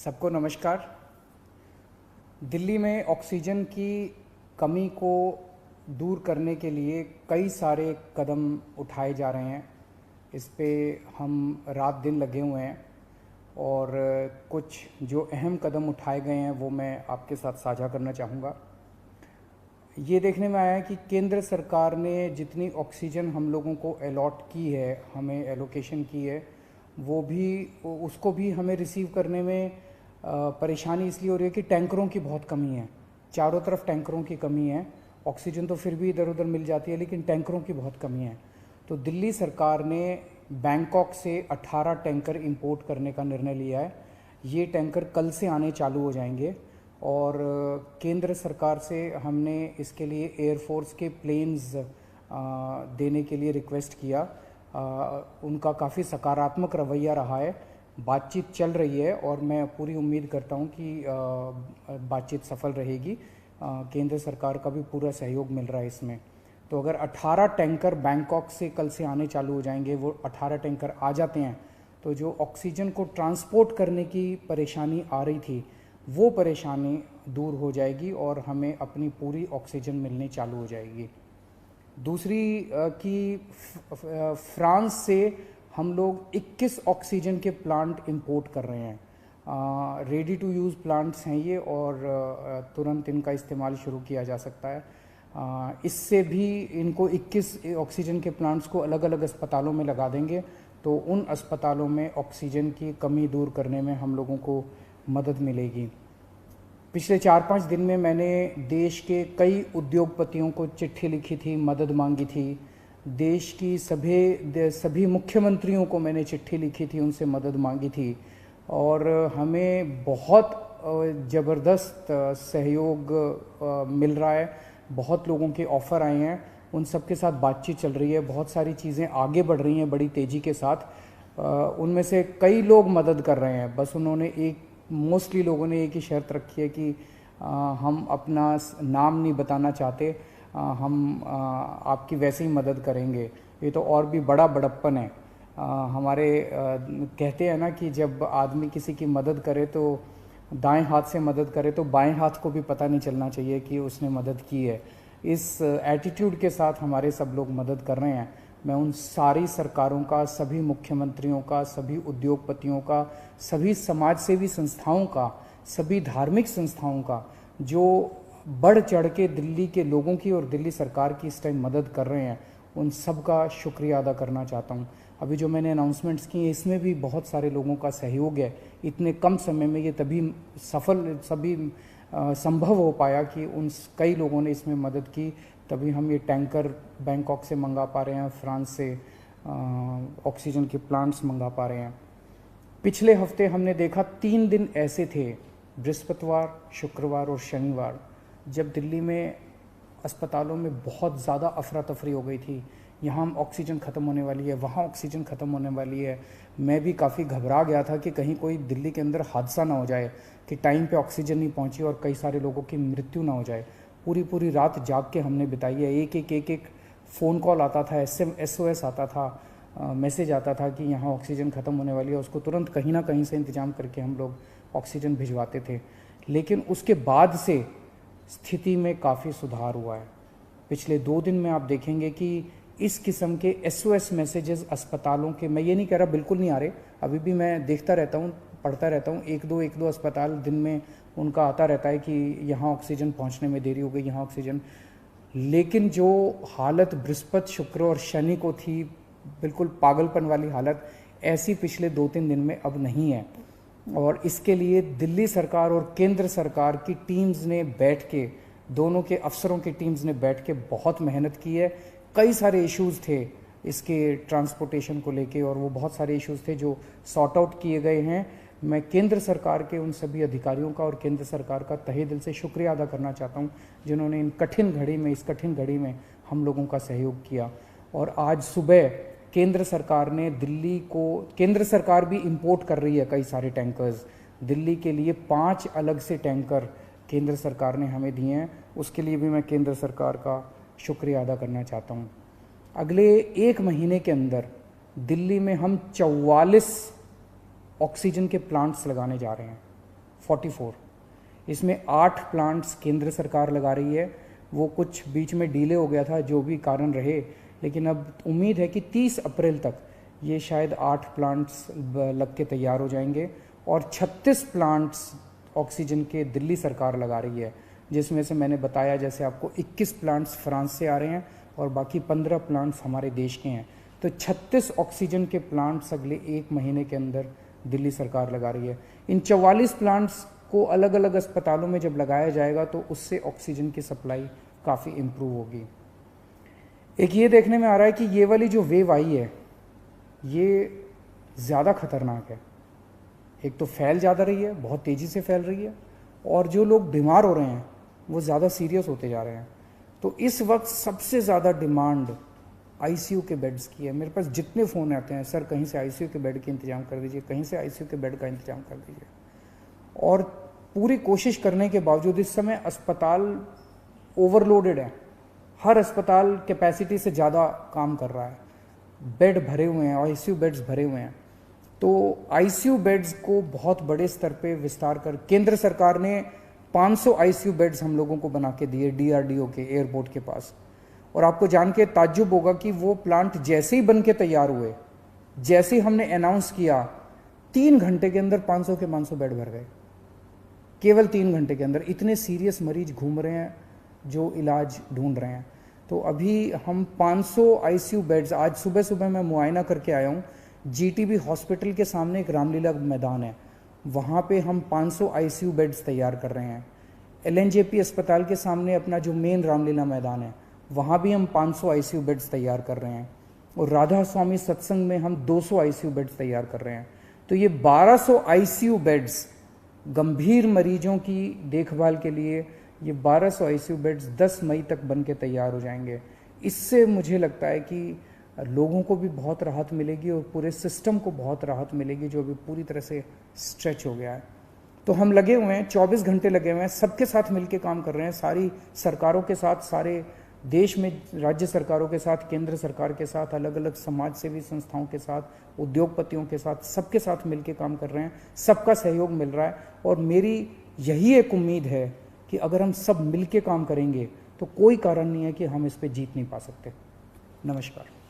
सबको नमस्कार। दिल्ली में ऑक्सीजन की कमी को दूर करने के लिए कई सारे कदम उठाए जा रहे हैं। इस पे हम रात दिन लगे हुए हैं और कुछ जो अहम कदम उठाए गए हैं वो मैं आपके साथ साझा करना चाहूँगा। ये देखने में आया है कि केंद्र सरकार ने जितनी ऑक्सीजन हम लोगों को अलॉट की है, हमें एलोकेशन की है, वो भी उसको भी हमें रिसीव करने में परेशानी इसलिए हो रही है कि टैंकरों की बहुत कमी है। चारों तरफ टैंकरों की कमी है। ऑक्सीजन तो फिर भी इधर उधर मिल जाती है, लेकिन टैंकरों की बहुत कमी है। तो दिल्ली सरकार ने बैंकॉक से 18 टैंकर इंपोर्ट करने का निर्णय लिया है। ये टैंकर कल से आने चालू हो जाएंगे और केंद्र सरकार से हमने इसके लिए एयरफोर्स के प्लेन्स देने के लिए रिक्वेस्ट किया। उनका काफ़ी सकारात्मक रवैया रहा है। बातचीत चल रही है और मैं पूरी उम्मीद करता हूं कि बातचीत सफल रहेगी। केंद्र सरकार का भी पूरा सहयोग मिल रहा है इसमें। तो अगर 18 टैंकर बैंकॉक से कल से आने चालू हो जाएंगे, वो 18 टैंकर आ जाते हैं तो जो ऑक्सीजन को ट्रांसपोर्ट करने की परेशानी आ रही थी वो परेशानी दूर हो जाएगी और हमें अपनी पूरी ऑक्सीजन मिलनी चालू हो जाएगी। दूसरी कि फ्रांस से हम लोग 21 ऑक्सीजन के प्लांट इंपोर्ट कर रहे हैं। रेडी टू यूज़ प्लांट्स हैं ये और तुरंत इनका इस्तेमाल शुरू किया जा सकता है। इससे भी इनको 21 ऑक्सीजन के प्लांट्स को अलग अलग अस्पतालों में लगा देंगे तो उन अस्पतालों में ऑक्सीजन की कमी दूर करने में हम लोगों को मदद मिलेगी। पिछले 4-5 दिन में मैंने देश के कई उद्योगपतियों को चिट्ठी लिखी थी, मदद मांगी थी। देश की सभी मुख्यमंत्रियों को मैंने चिट्ठी लिखी थी, उनसे मदद मांगी थी और हमें बहुत ज़बरदस्त सहयोग मिल रहा है। बहुत लोगों के ऑफ़र आए हैं, उन सब के साथ बातचीत चल रही है। बहुत सारी चीज़ें आगे बढ़ रही हैं बड़ी तेज़ी के साथ। उनमें से कई लोग मदद कर रहे हैं। बस उन्होंने मोस्टली लोगों ने एक ही शर्त रखी है कि हम अपना नाम नहीं बताना चाहते, हम आपकी वैसे ही मदद करेंगे। ये तो और भी बड़ा बड़प्पन है। हमारे कहते हैं ना कि जब आदमी किसी की मदद करे तो दाएं हाथ से मदद करे तो बाएं हाथ को भी पता नहीं चलना चाहिए कि उसने मदद की है। इस एटीट्यूड के साथ हमारे सब लोग मदद कर रहे हैं। मैं उन सारी सरकारों का, सभी मुख्यमंत्रियों का, सभी उद्योगपतियों का, सभी समाजसेवी संस्थाओं का, सभी धार्मिक संस्थाओं का जो बढ़ चढ़ के दिल्ली के लोगों की और दिल्ली सरकार की इस टाइम मदद कर रहे हैं, उन सब का शुक्रिया अदा करना चाहता हूँ। अभी जो मैंने अनाउंसमेंट्स की हैं इसमें भी बहुत सारे लोगों का सहयोग है। इतने कम समय में ये तभी संभव हो पाया कि उन कई लोगों ने इसमें मदद की, तभी हम ये टैंकर बैंकॉक से मंगा पा रहे हैं, फ्रांस से ऑक्सीजन के प्लांट्स मंगा पा रहे हैं। पिछले हफ्ते हमने देखा 3 दिन ऐसे थे, बृहस्पतिवार, शुक्रवार और शनिवार, जब दिल्ली में अस्पतालों में बहुत ज़्यादा अफरा तफरी हो गई थी। यहाँ ऑक्सीजन ख़त्म होने वाली है, वहाँ ऑक्सीजन ख़त्म होने वाली है। मैं भी काफ़ी घबरा गया था कि कहीं कोई दिल्ली के अंदर हादसा ना हो जाए कि टाइम पे ऑक्सीजन नहीं पहुँची और कई सारे लोगों की मृत्यु ना हो जाए। पूरी रात जाग के हमने बिताई है। एक फ़ोन कॉल आता था, SOS आता था, मैसेज आता था कि यहाँ ऑक्सीजन ख़त्म होने वाली है। उसको तुरंत कहीं ना कहीं से इंतज़ाम करके हम लोग ऑक्सीजन भिजवाते थे। लेकिन उसके बाद से स्थिति में काफ़ी सुधार हुआ है। पिछले 2 दिन में आप देखेंगे कि इस किस्म के SOS मैसेजेस अस्पतालों के, मैं ये नहीं कह रहा बिल्कुल नहीं आ रहे, अभी भी मैं देखता रहता हूँ, पढ़ता रहता हूँ। एक दो अस्पताल दिन में उनका आता रहता है कि यहाँ ऑक्सीजन पहुँचने में देरी हो गई, यहाँ ऑक्सीजन। लेकिन जो हालत बृहस्पति, शुक्र और शनि को थी, बिल्कुल पागलपन वाली हालत, ऐसी पिछले 2-3 दिन में अब नहीं है। और इसके लिए दिल्ली सरकार और केंद्र सरकार की टीम्स ने बैठ के, दोनों के अफसरों की टीम्स ने बैठ के बहुत मेहनत की है। कई सारे इश्यूज़ थे इसके ट्रांसपोर्टेशन को लेके और वो बहुत सारे इश्यूज़ थे जो सॉर्ट आउट किए गए हैं। मैं केंद्र सरकार के उन सभी अधिकारियों का और केंद्र सरकार का तहे दिल से शुक्रिया अदा करना चाहता हूं जिन्होंने इस कठिन घड़ी में हम लोगों का सहयोग किया। और आज सुबह केंद्र सरकार ने केंद्र सरकार भी इंपोर्ट कर रही है कई सारे टैंकर्स। दिल्ली के लिए 5 अलग से टैंकर केंद्र सरकार ने हमें दिए हैं, उसके लिए भी मैं केंद्र सरकार का शुक्रिया अदा करना चाहता हूँ। अगले 1 महीने के अंदर दिल्ली में हम 44 ऑक्सीजन के प्लांट्स लगाने जा रहे हैं। 44। इसमें 8 प्लांट्स केंद्र सरकार लगा रही है, वो कुछ बीच में डिले हो गया था जो भी कारण रहे, लेकिन अब उम्मीद है कि 30 अप्रैल तक ये शायद 8 प्लांट्स लग के तैयार हो जाएंगे और 36 प्लांट्स ऑक्सीजन के दिल्ली सरकार लगा रही है, जिसमें से मैंने बताया जैसे आपको 21 प्लांट्स फ्रांस से आ रहे हैं और बाकी 15 प्लांट्स हमारे देश के हैं। तो 36 ऑक्सीजन के प्लांट्स अगले 1 महीने के अंदर दिल्ली सरकार लगा रही है। इन 44 प्लांट्स को अलग अलग अस्पतालों में जब लगाया जाएगा तो उससे ऑक्सीजन की सप्लाई काफ़ी इम्प्रूव होगी। एक ये देखने में आ रहा है कि ये वाली जो वेव आई है ये ज़्यादा खतरनाक है। एक तो फैल ज़्यादा रही है, बहुत तेज़ी से फैल रही है, और जो लोग बीमार हो रहे हैं वो ज़्यादा सीरियस होते जा रहे हैं। तो इस वक्त सबसे ज़्यादा डिमांड आईसीयू के बेड्स की है। मेरे पास जितने फ़ोन आते हैं, सर कहीं से आईसीयू के बेड के इंतजाम कर दीजिए, कहीं से आईसीयू के बेड का इंतजाम कर दीजिए। और पूरी कोशिश करने के बावजूद इस समय अस्पताल ओवरलोडेड है, हर अस्पताल कैपेसिटी से ज़्यादा काम कर रहा है, बेड भरे हुए हैं, आईसीयू बेड्स भरे हुए हैं। तो आईसीयू बेड्स को बहुत बड़े स्तर पे विस्तार कर केंद्र सरकार ने 500 आईसीयू बेड्स हम लोगों को बना के दिए डीआरडीओ के एयरपोर्ट के पास। और आपको जान के ताज्जुब होगा कि वो प्लांट जैसे ही बन के तैयार हुए, जैसे ही हमने अनाउंस किया, 3 घंटे के अंदर 500 के 500 बेड भर गए, केवल 3 घंटे के अंदर। इतने सीरियस मरीज घूम रहे हैं जो इलाज ढूंढ रहे हैं। तो अभी हम 500 आईसीयू बेड्स, आज सुबह सुबह मैं मुआयना करके आया हूँ, जीटीबी हॉस्पिटल के सामने एक रामलीला मैदान है, वहाँ पे हम 500 आईसीयू बेड्स तैयार कर रहे हैं। एलएनजेपी अस्पताल के सामने अपना जो मेन रामलीला मैदान है, वहाँ भी हम 500 आईसीयू बेड्स तैयार कर रहे हैं। और राधा स्वामी सत्संग में हम 200 आईसीयू बेड्स तैयार कर रहे हैं। तो ये 1200 आईसीयू बेड्स गंभीर मरीजों की देखभाल के लिए, ये 1200 आईसीयू बेड्स 10 मई तक बन के तैयार हो जाएंगे। इससे मुझे लगता है कि लोगों को भी बहुत राहत मिलेगी और पूरे सिस्टम को बहुत राहत मिलेगी जो अभी पूरी तरह से स्ट्रेच हो गया है। तो हम लगे हुए हैं, 24 घंटे लगे हुए हैं, सबके साथ मिलके काम कर रहे हैं, सारी सरकारों के साथ, सारे देश में राज्य सरकारों के साथ, केंद्र सरकार के साथ, अलग अलग समाज सेवी संस्थाओं के साथ, उद्योगपतियों के साथ, सबके साथ मिलके काम कर रहे हैं। सबका सहयोग मिल रहा है और मेरी यही एक उम्मीद है कि अगर हम सब मिलके काम करेंगे तो कोई कारण नहीं है कि हम इस पे जीत नहीं पा सकते। नमस्कार।